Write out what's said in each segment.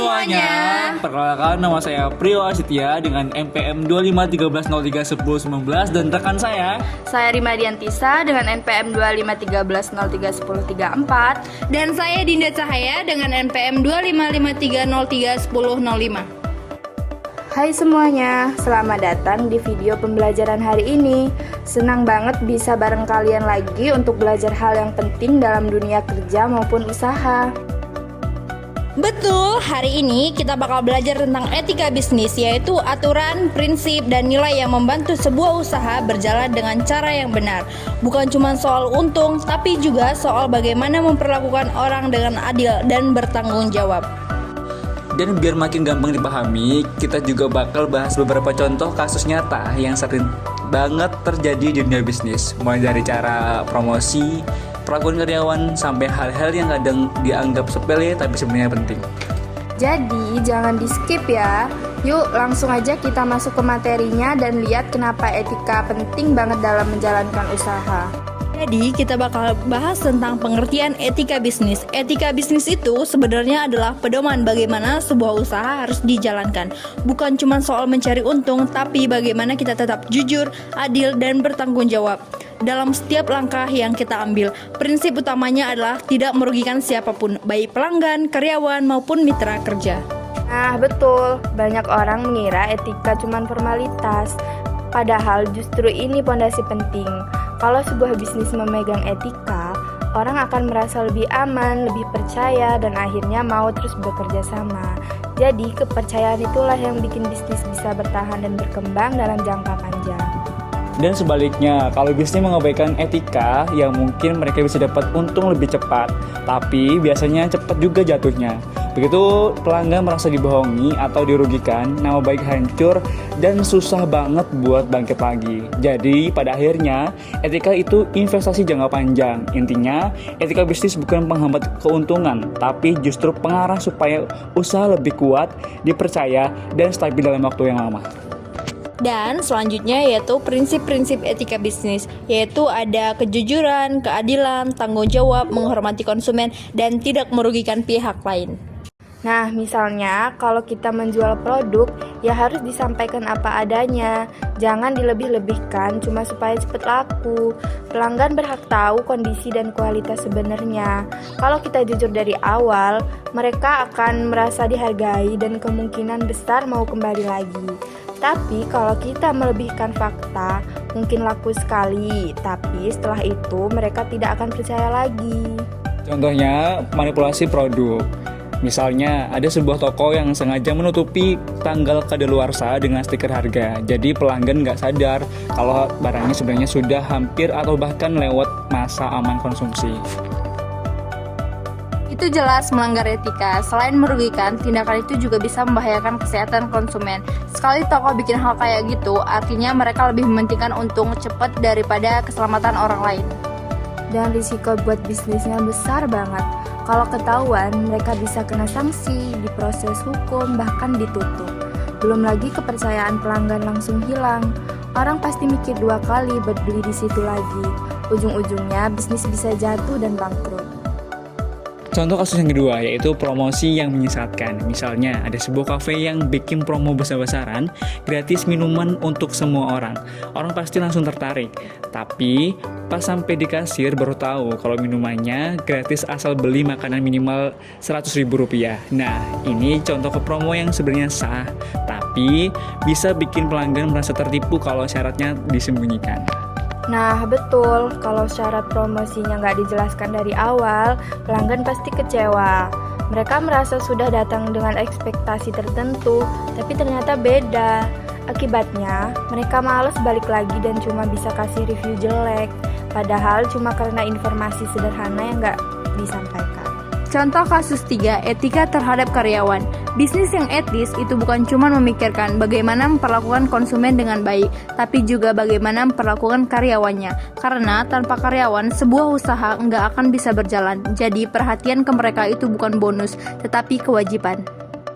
semuanya. Perkenalkan, nama saya Prio Asitya dengan NPM 2513031019 dan rekan saya. Saya Rima Diantisa dengan NPM 2513031034. Dan saya Dinda Cahaya dengan NPM 2553031005. Hai semuanya, selamat datang di video pembelajaran hari ini. Senang banget bisa bareng kalian lagi untuk belajar hal yang penting dalam dunia kerja maupun usaha. Betul, hari ini kita bakal belajar tentang etika bisnis, yaitu aturan, prinsip, dan nilai yang membantu sebuah usaha berjalan dengan cara yang benar. Bukan cuma soal untung, tapi juga soal bagaimana memperlakukan orang dengan adil dan bertanggung jawab. Dan biar makin gampang dipahami, kita juga bakal bahas beberapa contoh kasus nyata yang sering banget terjadi di dunia bisnis. Mulai dari cara promosi, perlakuan karyawan, sampai hal-hal yang kadang dianggap sepele tapi sebenarnya penting. Jadi jangan di skip ya. Yuk langsung aja kita masuk ke materinya dan lihat kenapa etika penting banget dalam menjalankan usaha. Jadi kita bakal bahas tentang pengertian etika bisnis. Etika bisnis itu sebenarnya adalah pedoman bagaimana sebuah usaha harus dijalankan. Bukan cuma soal mencari untung, tapi bagaimana kita tetap jujur, adil, dan bertanggung jawab dalam setiap langkah yang kita ambil. Prinsip utamanya adalah tidak merugikan siapapun, baik pelanggan, karyawan, maupun mitra kerja. Nah betul, banyak orang mengira etika cuma formalitas. Padahal justru ini pondasi penting. Kalau sebuah bisnis memegang etika, orang akan merasa lebih aman, lebih percaya, dan akhirnya mau terus bekerja sama. Jadi kepercayaan itulah yang bikin bisnis bisa bertahan dan berkembang dalam jangka panjang. Dan sebaliknya, kalau bisnis mengabaikan etika, ya mungkin mereka bisa dapat untung lebih cepat, tapi biasanya cepat juga jatuhnya. Begitu pelanggan merasa dibohongi atau dirugikan, nama baik hancur dan susah banget buat bangkit lagi. Jadi pada akhirnya etika itu investasi jangka panjang. Intinya etika bisnis bukan penghambat keuntungan, tapi justru pengarah supaya usaha lebih kuat, dipercaya, dan stabil dalam waktu yang lama. Dan selanjutnya yaitu prinsip-prinsip etika bisnis, yaitu ada kejujuran, keadilan, tanggung jawab, menghormati konsumen, dan tidak merugikan pihak lain. Nah, misalnya kalau kita menjual produk, ya harus disampaikan apa adanya. Jangan dilebih-lebihkan cuma supaya cepat laku. Pelanggan berhak tahu kondisi dan kualitas sebenarnya. Kalau kita jujur dari awal, mereka akan merasa dihargai dan kemungkinan besar mau kembali lagi. Tapi kalau kita melebihkan fakta, mungkin laku sekali, tapi setelah itu mereka tidak akan percaya lagi. Contohnya manipulasi produk. Misalnya, ada sebuah toko yang sengaja menutupi tanggal kadaluarsa dengan stiker harga. Jadi pelanggan nggak sadar kalau barangnya sebenarnya sudah hampir atau bahkan lewat masa aman konsumsi. Itu jelas melanggar etika. Selain merugikan, tindakan itu juga bisa membahayakan kesehatan konsumen. Sekali toko bikin hal kayak gitu, artinya mereka lebih mementingkan untung cepat daripada keselamatan orang lain. Dan risiko buat bisnisnya besar banget. Kalau ketahuan, mereka bisa kena sanksi, diproses hukum, bahkan ditutup. Belum lagi kepercayaan pelanggan langsung hilang. Orang pasti mikir 2 kali buat beli di situ lagi. Ujung-ujungnya bisnis bisa jatuh dan bangkrut. Contoh kasus yang kedua yaitu promosi yang menyesatkan. Misalnya ada sebuah kafe yang bikin promo besar-besaran, gratis minuman untuk semua orang. Orang pasti langsung tertarik. Tapi pas sampai di kasir baru tahu kalau minumannya gratis asal beli makanan minimal Rp100.000. Nah, ini contoh ke promo yang sebenarnya sah, tapi bisa bikin pelanggan merasa tertipu kalau syaratnya disembunyikan. Nah betul, kalau syarat promosinya nggak dijelaskan dari awal, pelanggan pasti kecewa. Mereka merasa sudah datang dengan ekspektasi tertentu, tapi ternyata beda. Akibatnya, mereka malas balik lagi dan cuma bisa kasih review jelek. Padahal cuma karena informasi sederhana yang nggak disampaikan. Contoh kasus 3, etika terhadap karyawan. Bisnis yang etis itu bukan cuma memikirkan bagaimana memperlakukan konsumen dengan baik, tapi juga bagaimana memperlakukan karyawannya. Karena tanpa karyawan, sebuah usaha nggak akan bisa berjalan. Jadi perhatian ke mereka itu bukan bonus, tetapi kewajiban.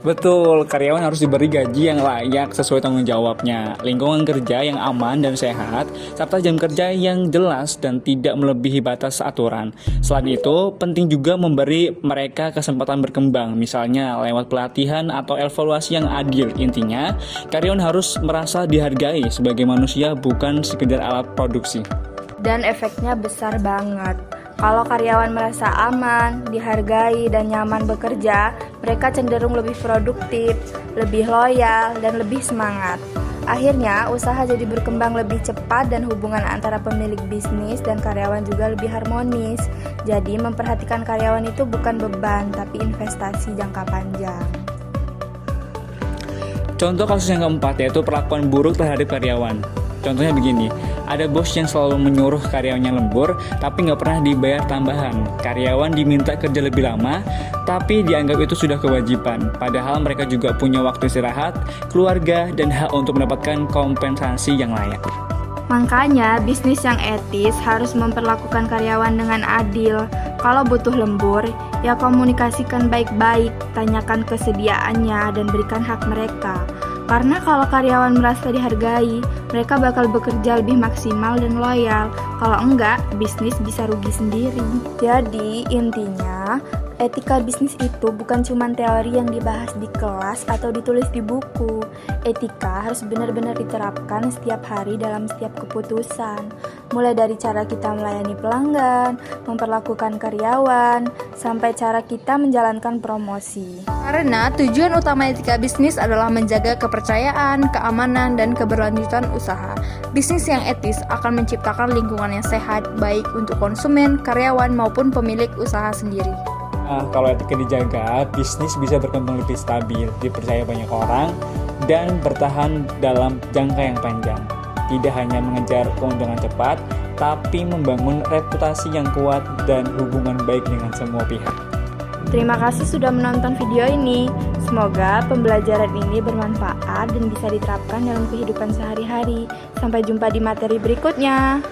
Betul, karyawan harus diberi gaji yang layak sesuai tanggung jawabnya, lingkungan kerja yang aman dan sehat, serta jam kerja yang jelas dan tidak melebihi batas aturan. Selain itu, penting juga memberi mereka kesempatan berkembang, misalnya lewat pelatihan atau evaluasi yang adil. Intinya, karyawan harus merasa dihargai sebagai manusia, bukan sekedar alat produksi. Dan efeknya besar banget. Kalau karyawan merasa aman, dihargai, dan nyaman bekerja, mereka cenderung lebih produktif, lebih loyal, dan lebih semangat. Akhirnya, usaha jadi berkembang lebih cepat dan hubungan antara pemilik bisnis dan karyawan juga lebih harmonis. Jadi, memperhatikan karyawan itu bukan beban, tapi investasi jangka panjang. Contoh kasus yang keempat yaitu perlakuan buruk terhadap karyawan. Contohnya begini, ada bos yang selalu menyuruh karyawannya lembur, tapi nggak pernah dibayar tambahan. Karyawan diminta kerja lebih lama, tapi dianggap itu sudah kewajiban. Padahal mereka juga punya waktu istirahat, keluarga, dan hak untuk mendapatkan kompensasi yang layak. Makanya, bisnis yang etis harus memperlakukan karyawan dengan adil. Kalau butuh lembur, ya komunikasikan baik-baik, tanyakan kesediaannya, dan berikan hak mereka. Karena kalau karyawan merasa dihargai, mereka bakal bekerja lebih maksimal dan loyal. Kalau enggak, bisnis bisa rugi sendiri. Jadi, intinya, etika bisnis itu bukan cuma teori yang dibahas di kelas atau ditulis di buku. Etika harus benar-benar diterapkan setiap hari dalam setiap keputusan. Mulai dari cara kita melayani pelanggan, memperlakukan karyawan, sampai cara kita menjalankan promosi. Karena tujuan utama etika bisnis adalah menjaga kepercayaan, keamanan, dan keberlanjutan usaha. Bisnis yang etis akan menciptakan lingkungan yang sehat, baik untuk konsumen, karyawan, maupun pemilik usaha sendiri. Kalau etika dijaga, bisnis bisa berkembang lebih stabil, dipercaya banyak orang, dan bertahan dalam jangka yang panjang. Tidak hanya mengejar keuntungan cepat, tapi membangun reputasi yang kuat dan hubungan baik dengan semua pihak. Terima kasih sudah menonton video ini. Semoga pembelajaran ini bermanfaat dan bisa diterapkan dalam kehidupan sehari-hari. Sampai jumpa di materi berikutnya.